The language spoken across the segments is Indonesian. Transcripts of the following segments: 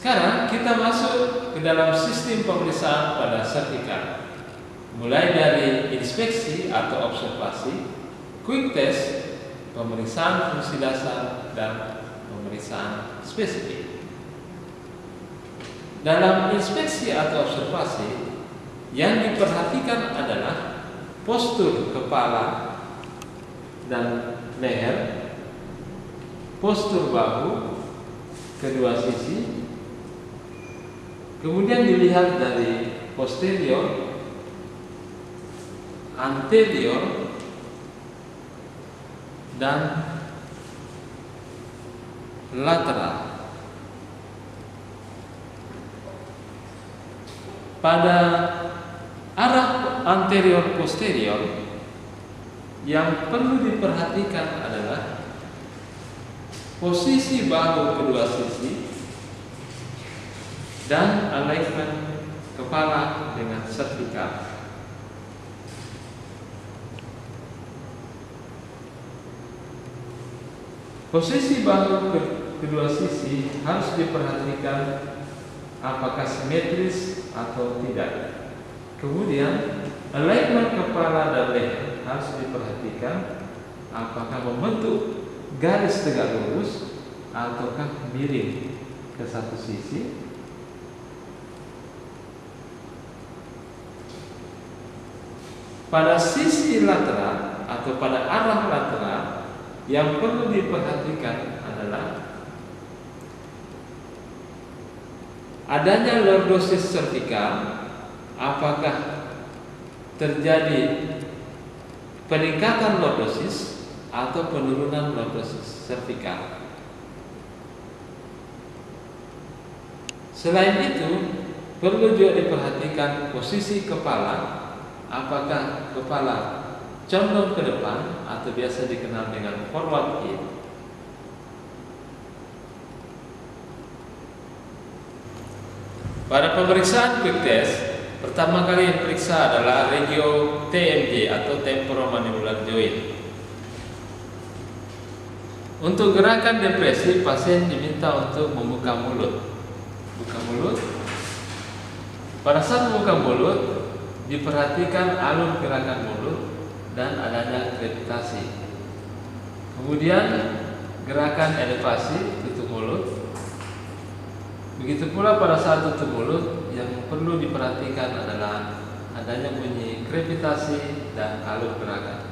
Sekarang kita masuk ke dalam sistem pemeriksaan pada servikal. Mulai dari inspeksi atau observasi, quick test, pemeriksaan fungsi dasar, dan pemeriksaan spesifik. Dalam inspeksi atau observasi, yang diperhatikan adalah postur kepala dan leher, postur bahu kedua sisi, kemudian dilihat dari posterior, anterior, dan lateral. Pada arah anterior posterior yang perlu diperhatikan adalah posisi bahu kedua sisi dan alignment kepala dengan servikal. Posisi bahu kedua sisi harus diperhatikan apakah simetris atau tidak. Kemudian alignment kepala dan leher harus diperhatikan apakah membentuk garis tegak lurus ataukah miring ke satu sisi. Pada sisi lateral atau pada arah lateral yang perlu diperhatikan adalah adanya lordosis servikal, apakah terjadi peningkatan lordosis atau penurunan lordosis servikal. Selain itu, perlu juga diperhatikan posisi kepala, apakah kepala condong ke depan atau biasa dikenal dengan forward head. Pada pemeriksaan quick test, pertama kali yang diperiksa adalah regio TMJ atau temporomandibular joint. Untuk gerakan depresi, pasien diminta untuk membuka mulut. Buka mulut. Pada saat membuka mulut, diperhatikan alur gerakan mulut dan adanya krepitasi. Kemudian gerakan elevasi tutup mulut. Begitu pula pada saat tutup mulut, yang perlu diperhatikan adalah adanya bunyi krepitasi dan alur gerakan.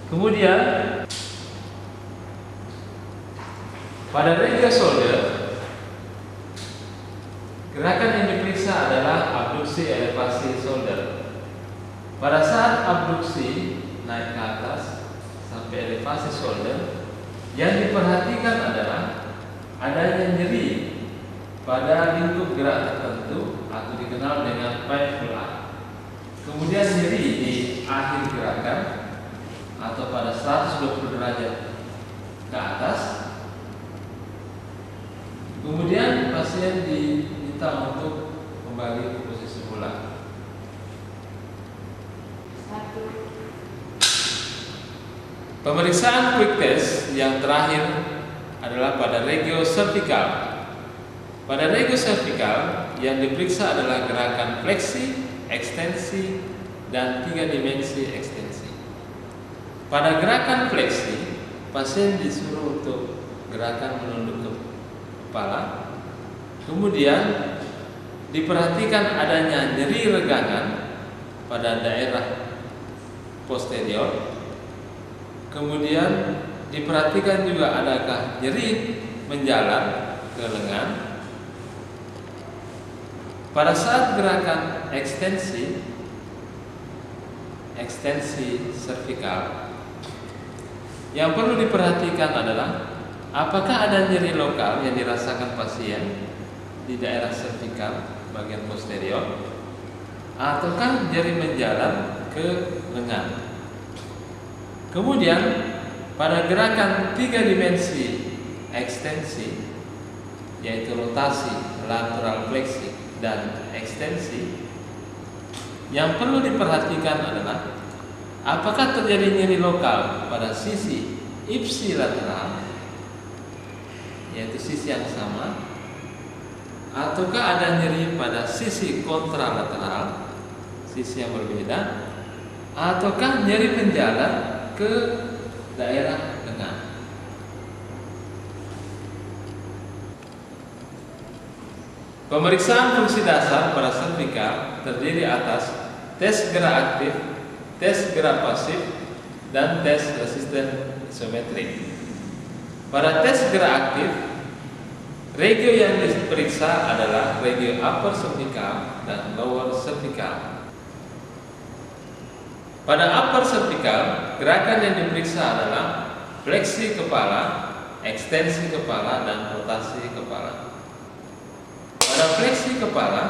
Kemudian pada regio shoulder, gerakan yang diperiksa adalah abduksi elevasi shoulder. Pada saat abduksi naik ke atas sampai elevasi shoulder, yang diperhatikan adalah adanya nyeri pada lingkup gerak tertentu atau dikenal dengan painful arc. Kemudian nyeri di akhir gerakan atau pada 120 derajat ke atas. Kemudian pasien diminta untuk kembali ke posisi mula. Pemeriksaan quick test yang terakhir adalah pada regio cervical. Pada regio cervical yang diperiksa adalah gerakan fleksi, ekstensi, dan 3 dimensi ekstensi. Pada gerakan fleksi, pasien disuruh untuk gerakan menunduk ke kepala. Kemudian diperhatikan adanya nyeri regangan pada daerah posterior. Kemudian diperhatikan juga adakah nyeri menjalar ke lengan. Pada saat gerakan ekstensi servikal, yang perlu diperhatikan adalah apakah ada nyeri lokal yang dirasakan pasien di daerah servikal bagian posterior, ataukah nyeri menjalar ke lengan. Kemudian pada gerakan 3 dimensi ekstensi, yaitu rotasi, lateral fleksi, dan ekstensi, yang perlu diperhatikan adalah apakah terjadi nyeri lokal pada sisi ipsilateral yaitu sisi yang sama, ataukah ada nyeri pada sisi kontralateral, sisi yang berbeda, ataukah nyeri menjalar ke daerah lengan. Pemeriksaan fungsi dasar pada servikal terdiri atas tes gerak aktif, tes gerak pasif, dan tes resisten isometrik. Pada tes gerak aktif, regio yang diperiksa adalah regio upper cervical dan lower cervical. Pada upper cervical, gerakan yang diperiksa adalah fleksi kepala, ekstensi kepala, dan rotasi kepala. Pada fleksi kepala,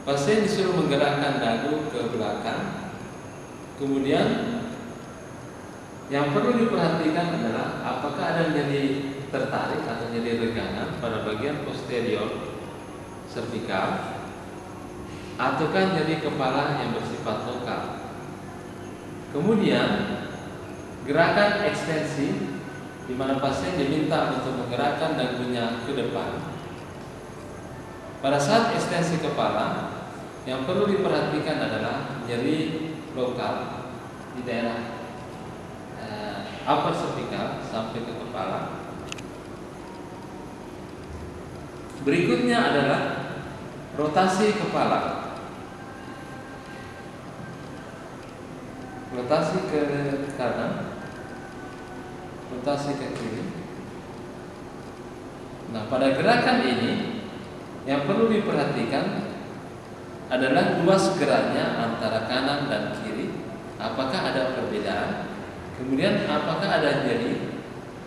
pasien disuruh menggerakkan dagu ke belakang. Kemudian yang perlu diperhatikan adalah apakah ada nyeri tertarik atau nyeri regangan pada bagian posterior cervical, ataukah nyeri kepala yang bersifat lokal. Kemudian gerakan ekstensi, di mana pasien diminta untuk menggerakkan dagunya ke depan. Pada saat ekstensi kepala, yang perlu diperhatikan adalah nyeri lokal di daerah upper cervical sampai ke kepala. Berikutnya adalah rotasi kepala. Rotasi ke kanan, rotasi ke kiri. Nah, pada gerakan ini yang perlu diperhatikan adalah luas geraknya antara kanan dan kiri. Apakah ada perbedaan? Kemudian apakah ada nyeri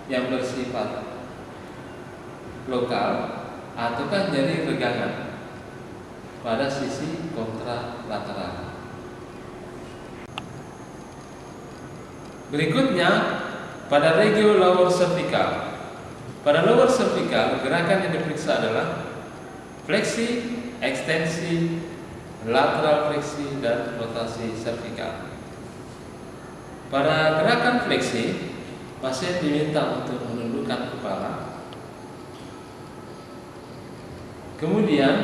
yang bersifat lokal ataukah nyeri regangan pada sisi kontralateral. Berikutnya pada regio lower cervical. Pada lower cervical, gerakan yang diperiksa adalah fleksi, ekstensi, lateral fleksi, dan rotasi cervical. Pada gerakan fleksi, pasien diminta untuk menundukkan kepala. Kemudian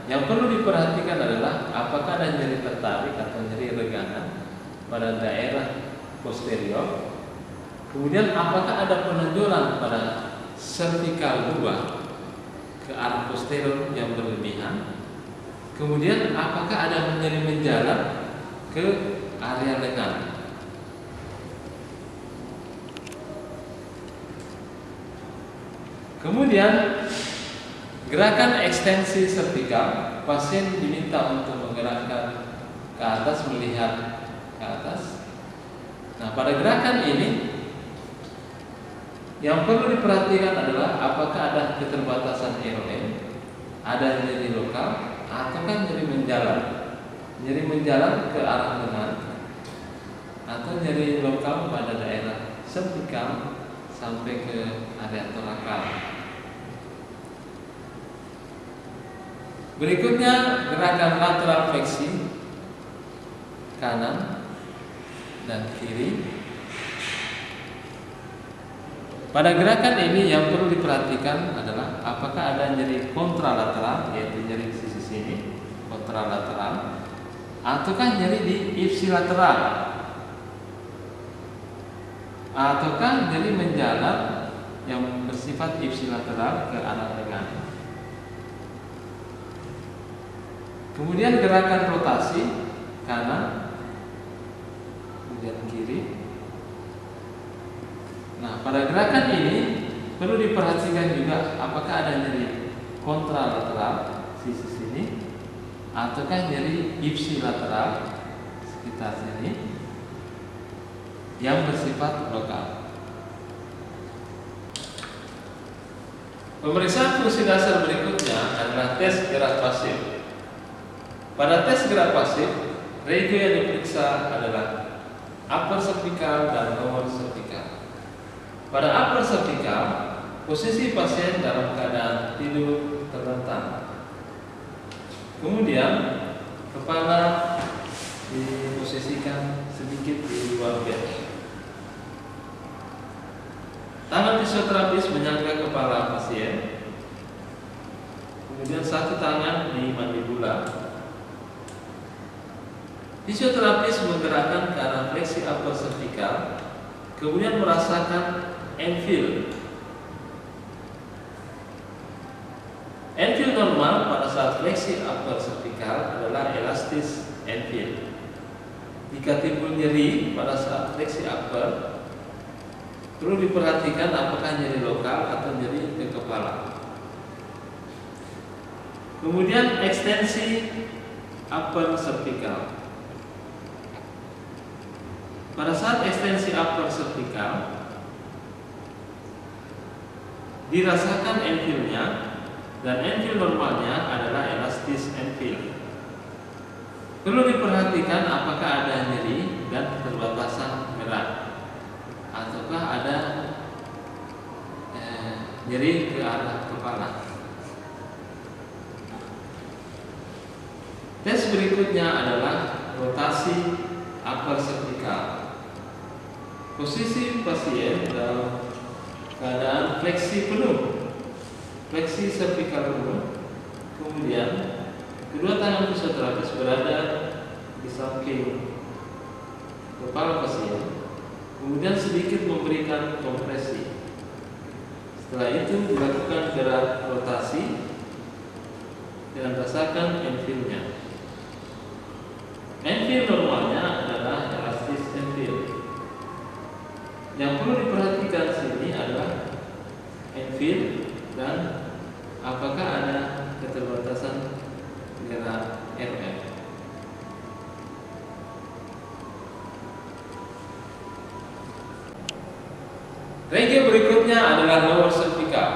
yang perlu diperhatikan adalah apakah ada nyeri tertarik atau nyeri regangan pada daerah posterior. Kemudian apakah ada penonjolan pada cervical 2 ke arah posterior yang berlebihan. Kemudian apakah ada nyeri menjalar ke area lengan. Kemudian gerakan ekstensi cervical, pasien diminta untuk menggerakkan ke atas, melihat ke atas. Nah, pada gerakan ini yang perlu diperhatikan adalah apakah ada keterbatasan ROM, ada nyeri lokal, ataukah nyeri menjalar. Nyeri menjalar ke arah lengan, atau nyeri lokal pada daerah cervical sampai ke area torakal. Berikutnya gerakan lateral fleksi kanan dan kiri. Pada gerakan ini yang perlu diperhatikan adalah apakah ada nyeri kontralateral, yaitu nyeri di sisi sini, kontralateral, ataukah nyeri di ipsilateral, ataukah nyeri menjalar yang bersifat ipsilateral ke arah lengan. Kemudian gerakan rotasi kanan, kemudian kiri. Nah, pada gerakan ini perlu diperhatikan juga apakah ada nyeri kontralateral sisi sini, ataukah nyeri ipsilateral sekitar sini yang bersifat lokal. Pemeriksaan fungsi dasar berikutnya adalah tes gerak pasif. Pada tes gerak pasif, regio yang diperiksa adalah upper cervical dan lower cervical. Pada upper cervical, posisi pasien dalam keadaan tidur terlentang. Kemudian kepala diposisikan sedikit di luar bed. Tangan fisioterapis menyangga kepala pasien, kemudian satu tangan di mandibula. Fisioterapis menggerakkan ke arah fleksi upper cervical, kemudian merasakan enfield. Enfield normal pada saat fleksi upper cervical adalah elastis enfield. Jika timbul nyeri pada saat fleksi upper, perlu diperhatikan apakah nyeri lokal atau nyeri ke kepala. Kemudian ekstensi upper cervical. Pada saat ekstensi upper cervical, dirasakan enfieldnya, dan enfield normalnya adalah elastis enfield. Perlu diperhatikan apakah ada nyeri dan keterbatasan gerak, ataukah ada nyeri ke arah kepala. Tes berikutnya adalah rotasi upper cervical. Posisi pasien dalam keadaan fleksi penuh, fleksi cervical penuh. Kemudian kedua tangan fisioterapis berada di samping kepala pasien, kemudian sedikit memberikan kompresi. Setelah itu dilakukan gerak rotasi dan rasakan enfieldnya. Enfield normalnya adalah elastis enfield. Yang perlu diperhatikan sini adalah enfield dan apakah ada keterbatasan gerak RM. Regi berikutnya adalah lower cervical.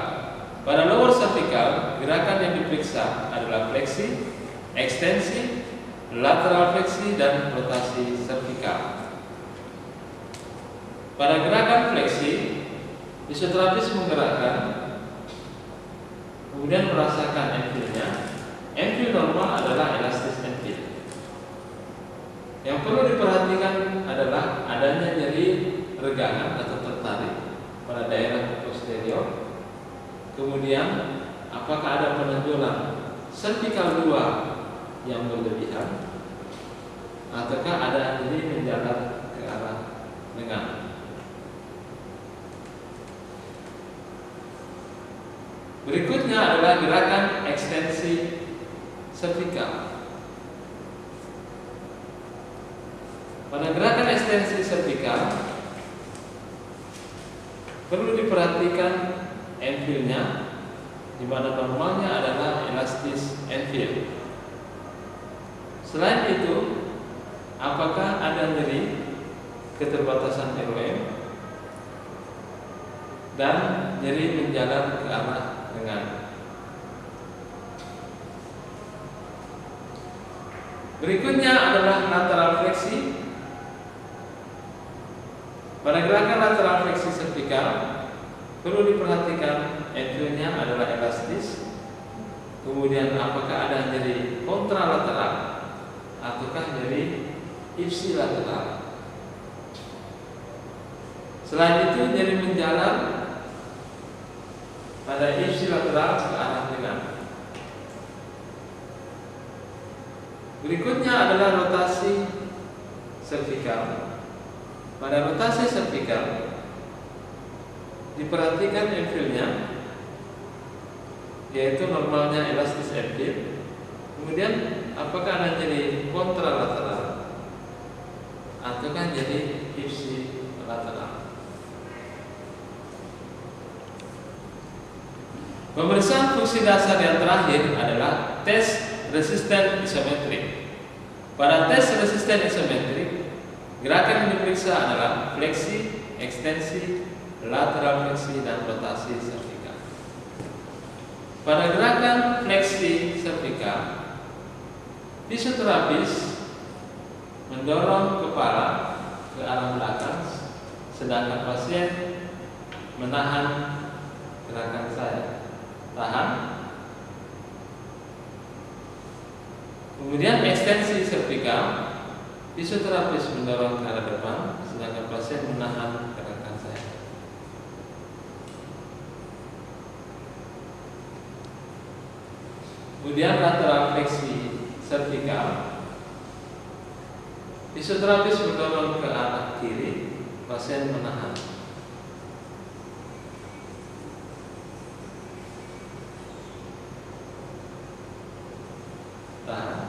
Pada lower cervical, gerakan yang diperiksa adalah fleksi, ekstensi, lateral fleksi, dan rotasi cervical. Pada gerakan fleksi, fisioterapis menggerakkan, kemudian merasakan enfieldnya. Enfield normal adalah elastis enfield. Yang perlu diperhatikan adalah adanya nyeri regangan atau tertarik pada daerah posterior. Kemudian apakah ada penonjolan cervical luar yang berlebihan, ataukah ada nyeri menjalar ke arah lengan. Berikutnya adalah gerakan ekstensi cervical. Pada gerakan ekstensi cervical perlu diperhatikan enfieldnya, di mana normalnya adalah elastis enfield. Selain itu, apakah ada nyeri keterbatasan ROM dan nyeri menjalar ke arah lengan. Berikutnya adalah lateral fleksi. Pada gerakan lateral fleksi cervical perlu diperhatikan enfieldnya adalah elastis. Kemudian apakah ada nyeri kontralateral ataukah nyeri ipsilateral. Selain itu, nyeri menjalar pada ipsilateral ke arah lengan. Berikutnya adalah rotasi cervical. Pada rotasi cervical diperhatikan enfieldnya, yaitu normalnya elastis enfield. Kemudian apakah ada nyeri kontralateral ataukah nyeri ipsilateral. Pemeriksaan fungsi dasar yang terakhir adalah tes resisten isometrik. Pada tes resisten isometrik, gerakan yang diperiksa adalah fleksi, ekstensi, lateral fleksi, dan rotasi cervical. Pada gerakan fleksi cervical, fisioterapis mendorong kepala ke arah belakang, sedangkan pasien menahan gerakan saya. Tahan. Kemudian ekstensi cervical, fisioterapis mendorong ke arah depan, sedangkan pasien menahan gerakan saya. Kemudian lateral fleksi servikal, fisioterapis mendorong ke arah kiri, pasien menahan. Tahan.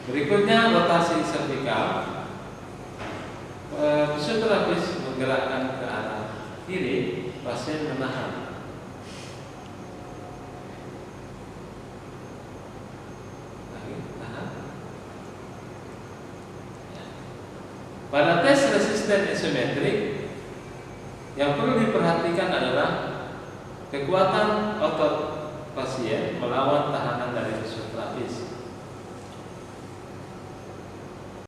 Berikutnya rotasi servikal, fisioterapis menggerakkan ke arah kiri, pasien menahan. Pada tes resisten isometrik, yang perlu diperhatikan adalah kekuatan otot pasien melawan tahanan